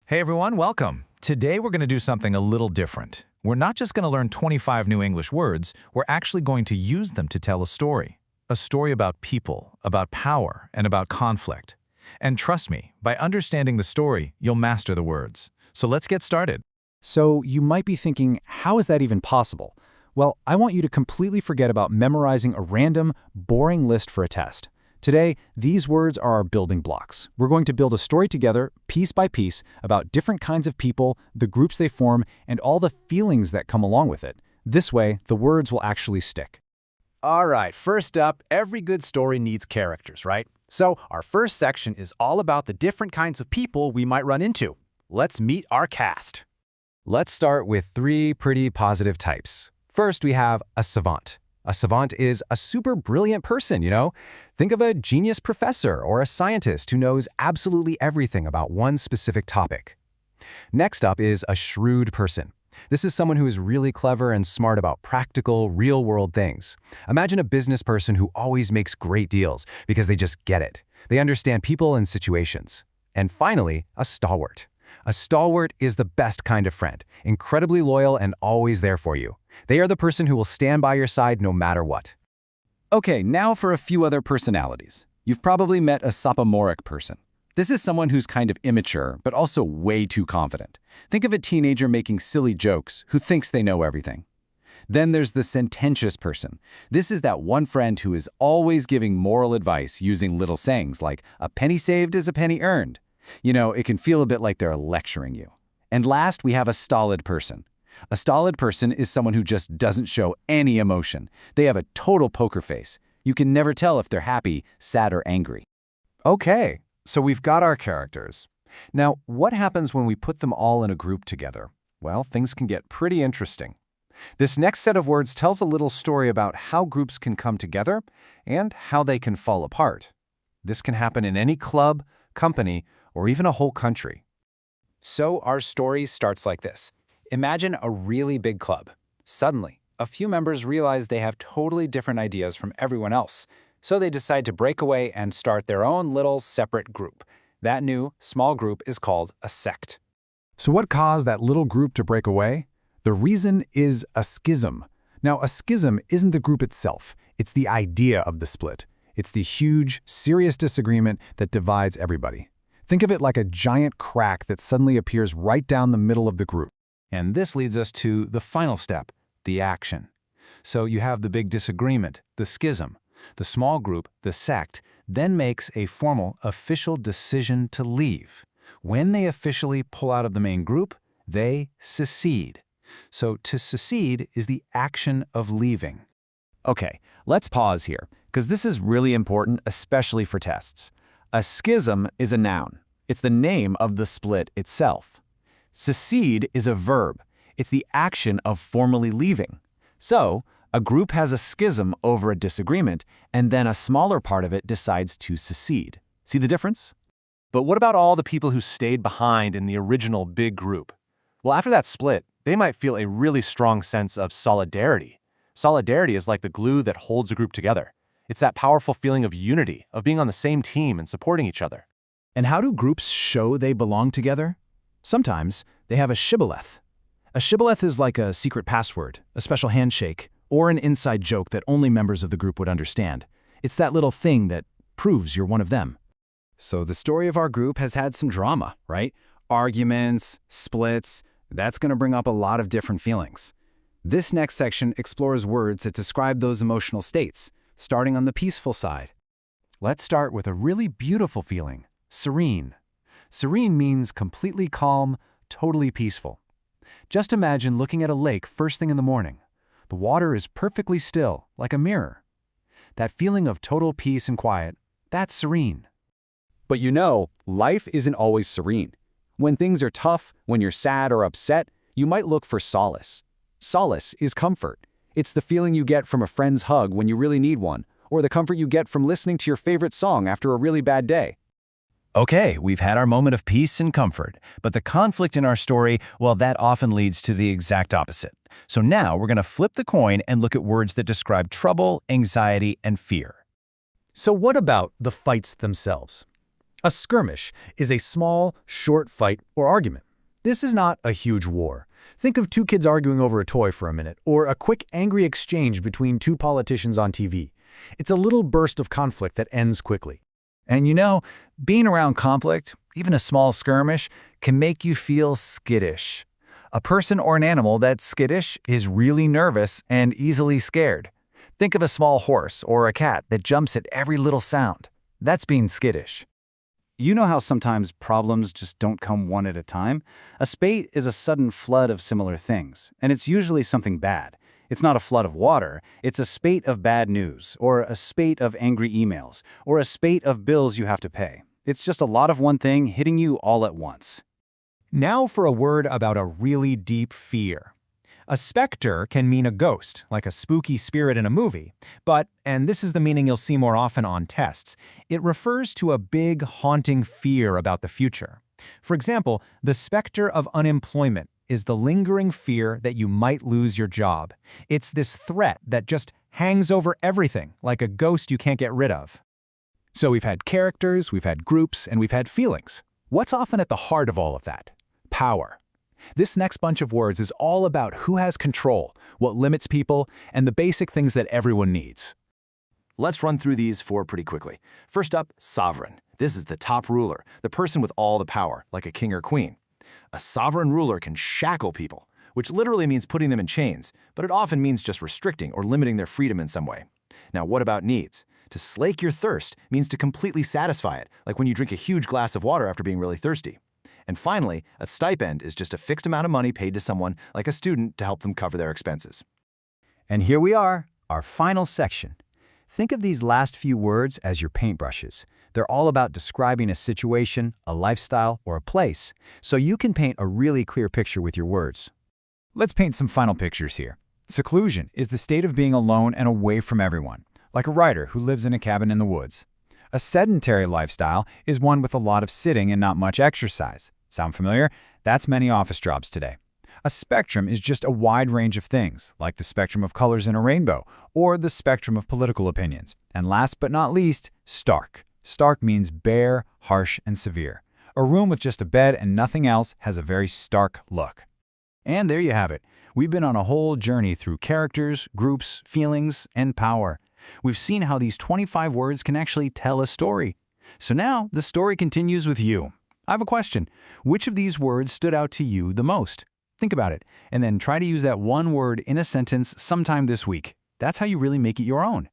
Hey everyone, welcome. Today we're going to do something a little different. We're not just going to learn 25 new English words, we're actually going to use them to tell a story. A story about people, about power, and about conflict. And trust me, by understanding the story, you'll master the words. So let's get started. So you might be thinking, how is that even possible? Well, I want you to completely forget about memorizing a random, boring list for a test. Today, these words are our building blocks. We're going to build a story together, piece by piece, about different kinds of people, the groups they form, and all the feelings that come along with it. This way, the words will actually stick. All right, first up, every good story needs characters, right? So our first section is all about the different kinds of people we might run into. Let's meet our cast. Let's start with three pretty positive types. First, we have a savant. A savant is a super brilliant person, you know? Think of a genius professor or a scientist who knows absolutely everything about one specific topic. Next up is a shrewd person. This is someone who is really clever and smart about practical, real-world things. Imagine a business person who always makes great deals because they just get it. They understand people and situations. And finally, a stalwart. A stalwart is the best kind of friend, incredibly loyal and always there for you. They are the person who will stand by your side no matter what. Okay, now for a few other personalities. You've probably met a sophomoric person. This is someone who's kind of immature, but also way too confident. Think of a teenager making silly jokes who thinks they know everything. Then there's the sententious person. This is that one friend who is always giving moral advice using little sayings like, "A penny saved is a penny earned." You know, it can feel a bit like they're lecturing you. And last, we have a stolid person. A stolid person is someone who just doesn't show any emotion. They have a total poker face. You can never tell if they're happy, sad, or angry. Okay, so we've got our characters. Now, what happens when we put them all in a group together? Well, things can get pretty interesting. This next set of words tells a little story about how groups can come together and how they can fall apart. This can happen in any club, company, or even a whole country. So our story starts like this. Imagine a really big club. Suddenly, a few members realize they have totally different ideas from everyone else, so they decide to break away and start their own little separate group. That new, small group is called a sect. So what caused that little group to break away? The reason is a schism. Now, a schism isn't the group itself. It's the idea of the split. It's the huge, serious disagreement that divides everybody. Think of it like a giant crack that suddenly appears right down the middle of the group. And this leads us to the final step, the action. So you have the big disagreement, the schism. The small group, the sect, then makes a formal, official decision to leave. When they officially pull out of the main group, they secede. So to secede is the action of leaving. Okay, let's pause here, because this is really important, especially for tests. A schism is a noun. It's the name of the split itself. Secede is a verb. It's the action of formally leaving. So, a group has a schism over a disagreement, and then a smaller part of it decides to secede. See the difference? But what about all the people who stayed behind in the original big group? Well, after that split, they might feel a really strong sense of solidarity. Solidarity is like the glue that holds a group together. It's that powerful feeling of unity, of being on the same team and supporting each other. And how do groups show they belong together? Sometimes they have a shibboleth. A shibboleth is like a secret password, a special handshake, or an inside joke that only members of the group would understand. It's that little thing that proves you're one of them. So the story of our group has had some drama, right? Arguments, splits, that's going to bring up a lot of different feelings. This next section explores words that describe those emotional states, starting on the peaceful side. Let's start with a really beautiful feeling, serene. Serene means completely calm, totally peaceful. Just imagine looking at a lake first thing in the morning. The water is perfectly still, like a mirror. That feeling of total peace and quiet, that's serene. But you know, life isn't always serene. When things are tough, when you're sad or upset, you might look for solace. Solace is comfort. It's the feeling you get from a friend's hug when you really need one, or the comfort you get from listening to your favorite song after a really bad day. Okay, we've had our moment of peace and comfort, but the conflict in our story, well, that often leads to the exact opposite. So now we're going to flip the coin and look at words that describe trouble, anxiety, and fear. So what about the fights themselves? A skirmish is a small, short fight or argument. This is not a huge war. Think of two kids arguing over a toy for a minute, or a quick, angry exchange between two politicians on TV. It's a little burst of conflict that ends quickly. And you know, being around conflict, even a small skirmish, can make you feel skittish. A person or an animal that's skittish is really nervous and easily scared. Think of a small horse or a cat that jumps at every little sound. That's being skittish. You know how sometimes problems just don't come one at a time? A spate is a sudden flood of similar things, and it's usually something bad. It's not a flood of water, it's a spate of bad news, or a spate of angry emails, or a spate of bills you have to pay. It's just a lot of one thing hitting you all at once. Now for a word about a really deep fear. A specter can mean a ghost, like a spooky spirit in a movie, but, and this is the meaning you'll see more often on tests, it refers to a big, haunting fear about the future. For example, the specter of unemployment is the lingering fear that you might lose your job. It's this threat that just hangs over everything, like a ghost you can't get rid of. So we've had characters, we've had groups, and we've had feelings. What's often at the heart of all of that? Power. This next bunch of words is all about who has control, what limits people, and the basic things that everyone needs. Let's run through these four pretty quickly. First up, sovereign. This is the top ruler, the person with all the power, like a king or queen. A sovereign ruler can shackle people, which literally means putting them in chains, but it often means just restricting or limiting their freedom in some way. Now, what about needs? To slake your thirst means to completely satisfy it, like when you drink a huge glass of water after being really thirsty. And finally, a stipend is just a fixed amount of money paid to someone, like a student, to help them cover their expenses. And here we are, our final section. Think of these last few words as your paintbrushes. They're all about describing a situation, a lifestyle, or a place, so you can paint a really clear picture with your words. Let's paint some final pictures here. Seclusion is the state of being alone and away from everyone, like a writer who lives in a cabin in the woods. A sedentary lifestyle is one with a lot of sitting and not much exercise. Sound familiar? That's many office jobs today. A spectrum is just a wide range of things, like the spectrum of colors in a rainbow, or the spectrum of political opinions. And last but not least, stark. Stark means bare, harsh, and severe. A room with just a bed and nothing else has a very stark look. And there you have it. We've been on a whole journey through characters, groups, feelings, and power. We've seen how these 25 words can actually tell a story. So now the story continues with you. I have a question. Which of these words stood out to you the most? Think about it, and then try to use that one word in a sentence sometime this week. That's how you really make it your own.